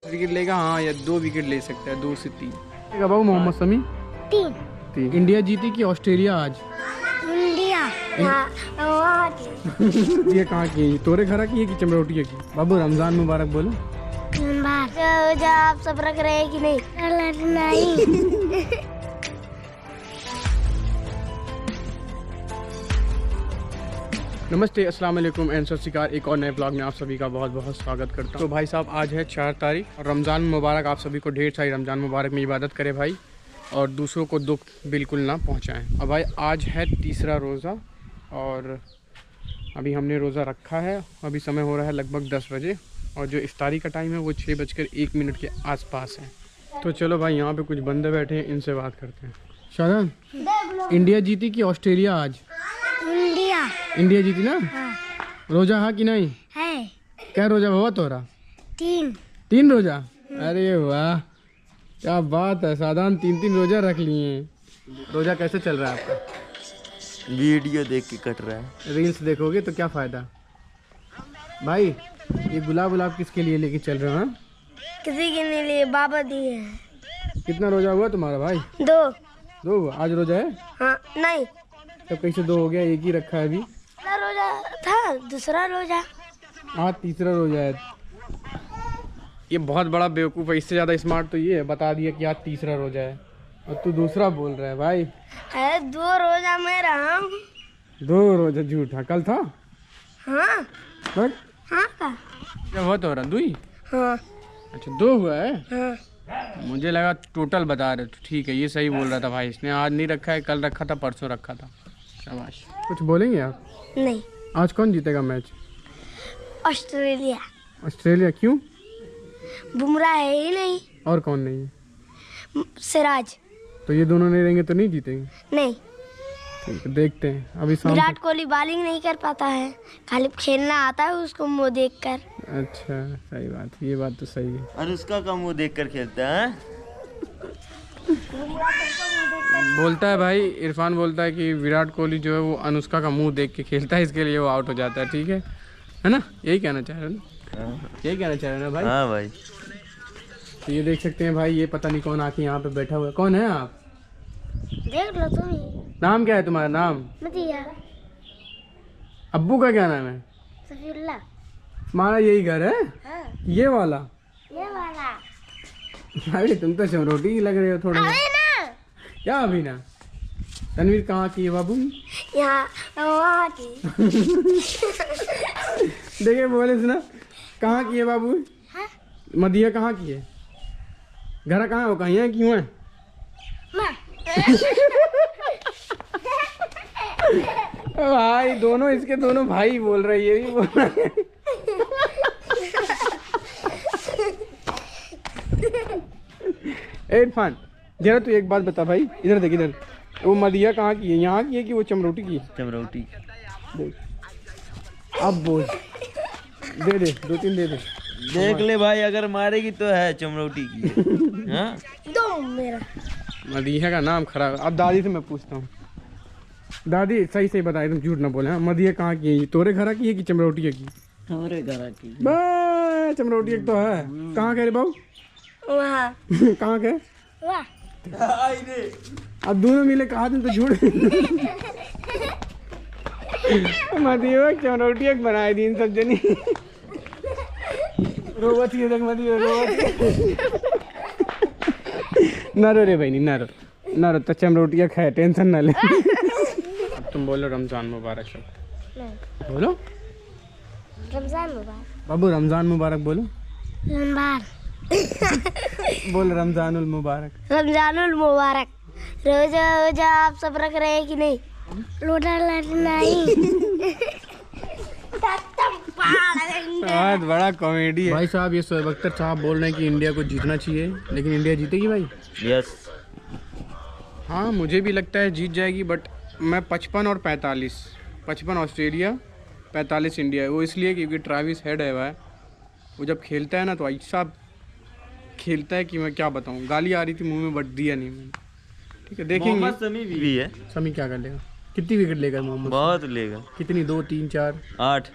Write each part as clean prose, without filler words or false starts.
Wicket लेगा, हाँ, या 2 विकेट ले सकता है, 2 से 3 बाबू। मोहम्मद शमी 3। इंडिया जीती कि ऑस्ट्रेलिया आज? इंडिया। ये कहाँ की है? तोरे घरा की है कि चमरोटिया की? बाबू रमजान मुबारक बोलो। आप सब रख रहे हैं कि नहीं? नहीं। नमस्ते, अस्सलाम वालेकुम एंड सत श्री अकाल। एक और नए ब्लॉग में आप सभी का बहुत बहुत स्वागत करता हूँ। तो भाई साहब, आज है 4 तारीख और रमज़ान मुबारक। आप सभी को ढेर सारी रमज़ान मुबारक में इबादत करें भाई, और दूसरों को दुख बिल्कुल ना पहुँचाएँ। और भाई आज है तीसरा रोज़ा और अभी हमने रोज़ा रखा है। अभी समय हो रहा है लगभग 10 बजे और जो इफ्तारी का टाइम है वो 6:01 के आसपास है। तो चलो भाई, यहाँ पे कुछ बंदे बैठे हैं, इनसे बात करते हैं। शादान, इंडिया जीती कि ऑस्ट्रेलिया आज? इंडिया जीती ना? हाँ। रोजा है कि नहीं है? क्या रोजा हुआ तोरा? 3 रोजा? अरे वाह, क्या बात है। साधारण 3 रोजा रख लिए हैं। रोजा कैसे चल रहा है आपका? वीडियो देख के कट रहा है। रील्स देखोगे तो क्या फायदा भाई। ये गुलाब किसके लिए लेके चल रहे हो? हाँ, किसी के नहीं लिए, बाबा दिए। कितना रोजा हुआ तुम्हारा भाई? 2 हुआ? आज रोजा है? हाँ, नहीं, तब कैसे 2 हो गया? एक ही रखा है अभी। पहला रोजा था, दूसरा रोजा, आज तीसरा रोजा है। ये बहुत बड़ा बेवकूफ़ है। इससे ज़्यादा स्मार्ट तो ये है, बता दिया कि आज तीसरा रोजा है और तू दूसरा बोल रहा है भाई। है 2 रोजा में रहा हूँ। 2 रोजा झूठा। कल था? हाँ बट हाँ का? क्या हुआ तो? 2 ही? हाँ अच्छा, 2 हुआ है। हाँ। मुझे लगा टोटल बता रहे। तो ठीक है, ये सही बोल रहा था भाई। इसने आज नहीं रखा है, कल रखा था, परसों रखा था। शाबाश। कुछ बोलेंगे आप? नहीं, आज कौन जीतेगा मैच? ऑस्ट्रेलिया। ऑस्ट्रेलिया? क्यों? बुमराह है ही नहीं, और कौन नहीं है? सिराज तो ये दोनों नहीं रहेंगे तो नहीं जीतेंगे। नहीं। ठीक है, देखते हैं अभी शाम विराट तक। कोहली बॉलिंग नहीं कर पाता है, खाली खेलना आता है उसको मुंह देख कर। अच्छा, सही बात, ये बात तो सही है। अनुष्का का मुंह देख कर खेलता है। बोलता है भाई, इरफान बोलता है कि विराट कोहली जो है वो अनुष्का का मुंह देख के खेलता है, इसके लिए वो आउट हो जाता है। ठीक है ना? यही कहना चाह रहे हो ना? यही कहना चाह रहे हो ना भाई? हाँ भाई। तो ये देख सकते हैं भाई, ये पता नहीं कौन आके यहाँ पे बैठा हुआ है। कौन है आप? देख लो तुम ही। नाम क्या है तुम्हारा? नाम? मतिया। अब्बू का क्या नाम है? सफीउल्लाह। तुम्हारा यही घर है? हाँ, ये वाला? ये वाला। अरे तुम तो चमरोटी ही लग रहे हो थोड़ा। अबे ना, क्या अभी ना? तनवीर कहाँ की है बाबू? यहाँ वहाँ की। देखिए बोले सुना, कहाँ की है बाबू? हाँ? मदिया कहाँ की है? घर कहाँ हो? कहीं है? क्यों है? माँ। भाई दोनों, इसके दोनों भाई बोल रहे, ये भी बोल रहे हैं। इरफान, जरा तू एक बात बता भाई, इधर देख, इधर। वो मदिया कहाँ की है? यहाँ की है कि वो चमरोटी की है? चमरोटी। देख अब बोल, दे दे 2-3 दे दे। देख ले भाई, अगर मारेगी तो है चमरोटी की। हाँ? दो मेरा। मदिया का नाम खराब। अब दादी से मैं पूछता हूँ। दादी सही सही बताए, तुम झूठ ना बोले। हाँ, मदिया कहाँ की है? तोरे घरा की है कि चमरोटिया की? हमारे घर की। बस चमरोटी एक तो है। कहाँ के रे बाबू? वहाँ। कहाँ के? वाह। अब दोनों मिले कहा तुम तो झूठ। मदिया चमरोटी एक बनाए दी इन सब जनी। रोवत ही तक मदिया रोवत। ना रो रे भाई, नहीं ना रो तो चमरोटिया खाए, टेंशन ना ले। अब तुम बोलो रमजान मुबारक सब। नहीं, बोलो रमजान मुबारक। बाबू, रमजान मुबारक बोलो। बोल रमजानुल मुबारक। रमजानुल मुबारक। रोजा रोजा आप सब रख रहे हैं कि नहीं? रोजा नहीं। बहुत बड़ा कॉमेडी है भाई साहब। ये शोएब अख्तर साहब बोल रहे हैं कि इंडिया को जीतना चाहिए, लेकिन इंडिया जीतेगी भाई? यस। हाँ, मुझे भी लगता है जीत जाएगी, बट मैं 55 और 45, 55 ऑस्ट्रेलिया, 45 इंडिया है। वो इसलिए क्योंकि ट्रेविस हेड है भाई, वो जब खेलता है ना तो ऐसा खेलता है कि मैं क्या बताऊँ। गाली आ रही थी मुंह में, बट दिया नहीं मैंने। ठीक है, देखेंगे। मोहम्मद शमी भी है। शमी क्या कर लेगा? कितनी विकेट लेगा मोहम्मद? बहुत लेगा। कितनी? 2, 3, 4, 8।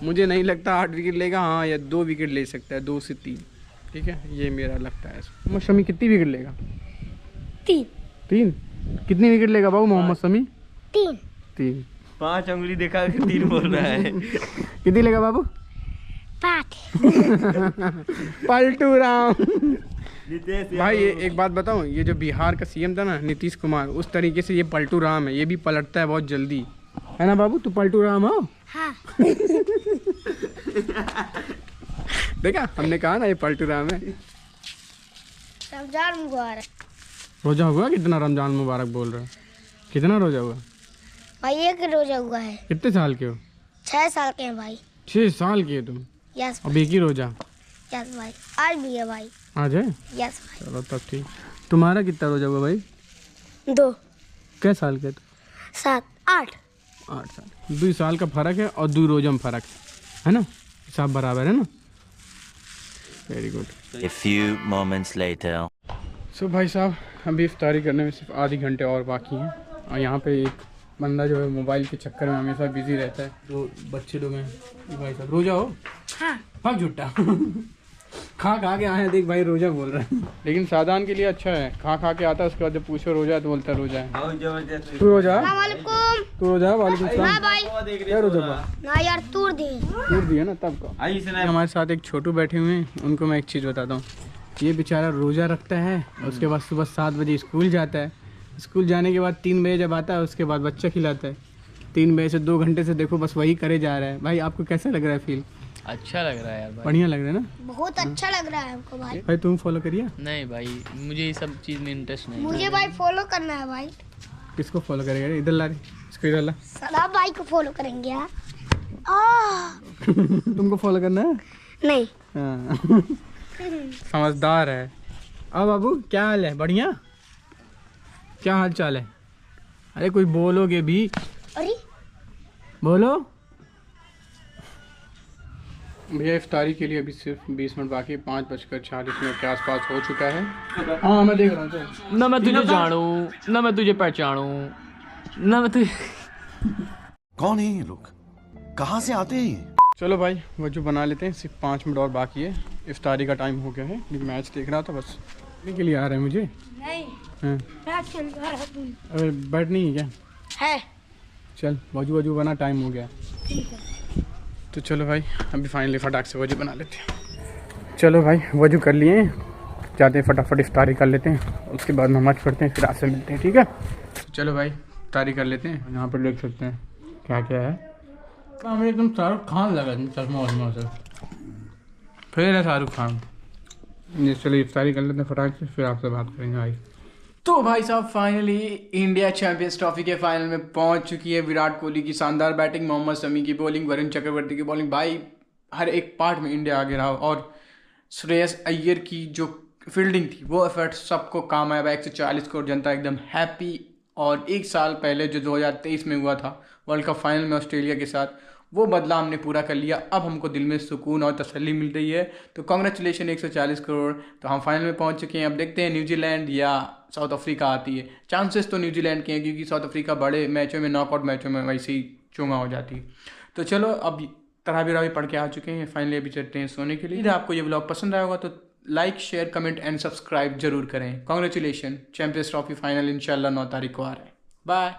मुझे नहीं लगता 8 विकेट लेगा, हाँ या 2 विकेट ले सकता है, 2 से 3, ठीक है, ये मेरा लगता है। मोहम्मद शमी कितनी विकेट लेगा? 3 कितनी विकेट लेगा बाबू मोहम्मद शमी? 3 5 उंगली दिखा के 3 बोल रहा है। कितनी लेगा बाबू? 5 पलटू राम। नितेश भाई एक बात बताऊं, ये जो बिहार का सीएम था ना नीतीश कुमार, उस तरीके से ये पलटू राम है, ये भी पलटता है बहुत जल्दी, है ना बाबू? तू पलटू राम हो? हाँ। देखा, हमने कहा ना ये पलटू राम है। रमजान मुबारक। रोजा हुआ? कितना रमजान मुबारक बोल रहा है? कितना रोजा हुआ भाई? 1 रोजा हुआ है। कितने साल के हो? 6 साल के हैं भाई। 6 साल के हो तुम? यस अब एक ही रोजा? यस भाई, आज भी है भाई। आज है? यस भाई। चलो तब ठीक। तुम्हारा कितना रोजा हुआ भाई? 2 कै साल के? 7 8 8 साल। 2 साल का फर्क है और 2 रोजा में फर्क है ना? सब बराबर है ना? Very good. A few moments later. सो भाई साहब, अभी इफ्तारी करने में सिर्फ आधे घंटे और बाकी हैं, और यहाँ पे एक बंदा जो है मोबाइल के चक्कर में हमेशा बिजी रहता है। तो बच्चे लोग हैं। भाई साहब रोजा हो? हाँ। भाग झुट्टा। खा के आए हैं, देख भाई रोजा बोल रहा है, लेकिन सादान के लिए अच्छा है। खा के आता है, उसके बाद जब पूछो रोजा है तो बोलता है रोजा है। बहुत जबरदस्त। तू रोजा? वालेकुम। तू रोजा है? वालेकुम ना सलाम। भाई क्या रोजा बा? ना यार, तूर दे। दूर दिया ना तब का। आई सुना। हमारे साथ एक छोटू बैठे हुए हैं, उनको मैं एक चीज़ बताता हूँ। ये बेचारा रोज़ा रखता है, उसके बाद सुबह 7 बजे स्कूल जाता है। स्कूल जाने के बाद 3 बजे जब आता है, उसके बाद बच्चा खिलाता है। 3 बजे से 2 घंटे से देखो बस वही करे जा रहा है। भाई आपको कैसा लग रहा है फील? अच्छा लग रहा है यार भाई। बढ़िया लग रहा है ना? बहुत अच्छा लग रहा है हमको भाई। भाई तुम फॉलो करिए। नहीं भाई, मुझे ये सब चीज़ में इंटरेस्ट नहीं है। मुझे भाई फॉलो करना है भाई। किसको फॉलो करेगा? इधर ला रही, इसको इधर ला। सलाम भाई को फॉलो करेंगे यार। तुमको फॉलो करना है? नहीं। हाँ। समझदार है। अब बाबू क्या हाल है? बढ़िया? क्या हाल चाल है? अरे कोई बोलोगे भी? अरे बोलो भैया। इफ्तारी के लिए अभी सिर्फ 20 मिनट बाकी है। 5:40 के आसपास हो चुका है। हाँ मैं देख रहा हूँ सर। ना मैं तुझे जानूं, ना मैं तुझे पहचानूं, ना मैं तुझे। कौन है ये लोग? कहाँ से आते हैं ये? चलो भाई वजू बना लेते हैं, सिर्फ 5 मिनट और बाकी है। इफ्तारी का टाइम हो गया है। मैच देख रहा था बस, के लिए आ रहे हैं मुझे। नहीं, हाँ। मैच खेल रहा है तू। अरे बैठ नहीं है क्या? है। चल वजू बना, टाइम हो गया। तो चलो भाई अभी फाइनली फटाक से वजू बना लेते हैं। चलो भाई वजू कर लिए, जाते हैं फटाफट इफ्तारी कर लेते हैं, उसके बाद नमाज पढ़ते हैं, फिर आपसे मिलते हैं, ठीक है? तो चलो भाई इफ्तारी कर लेते हैं। यहाँ पर देख सकते हैं क्या क्या है। हमें एकदम शाहरुख खान लगा चश्मा वश्मा से, फिर है शाहरुख खान। ये चलो इफ्तारी कर लेते हैं फटाक से, फिर आपसे बात करेंगे भाई। तो भाई साहब फाइनली इंडिया चैंपियंस ट्रॉफी के फाइनल में पहुंच चुकी है। विराट कोहली की शानदार बैटिंग, मोहम्मद शमी की बॉलिंग, वरुण चक्रवर्ती की बॉलिंग, भाई हर एक पार्ट में इंडिया आगे रहा। और श्रेयस अय्यर की जो फील्डिंग थी, वो एफर्ट सबको काम आया। 140 करोड़ जनता एकदम हैप्पी। और 1 साल पहले जो 2023 में हुआ था वर्ल्ड कप फाइनल में ऑस्ट्रेलिया के साथ, वो बदला हमने पूरा कर लिया। अब हमको दिल में सुकून और तसल्ली मिल रही है। तो कांग्रेचुलेशन 140 करोड़। तो हम फाइनल में पहुंच चुके हैं। अब देखते हैं न्यूजीलैंड या साउथ अफ्रीका आती है। चांसेस तो न्यूजीलैंड के हैं, क्योंकि साउथ अफ्रीका बड़े मैचों में, नॉकआउट मैचों में वैसे ही चूंगा हो जाती है। तो चलो अब तरावी पढ़ के आ चुके हैं, फाइनली अभी चलते हैं सोने के लिए। यदि आपको ये ब्लॉग पसंद आया होगा तो like, share, comment and subscribe जरूर करें। कांग्रेचुलेशन, चैंपियंस ट्रॉफी फाइनल इंशाल्लाह 9 तारीख को आ रहा है। बाय।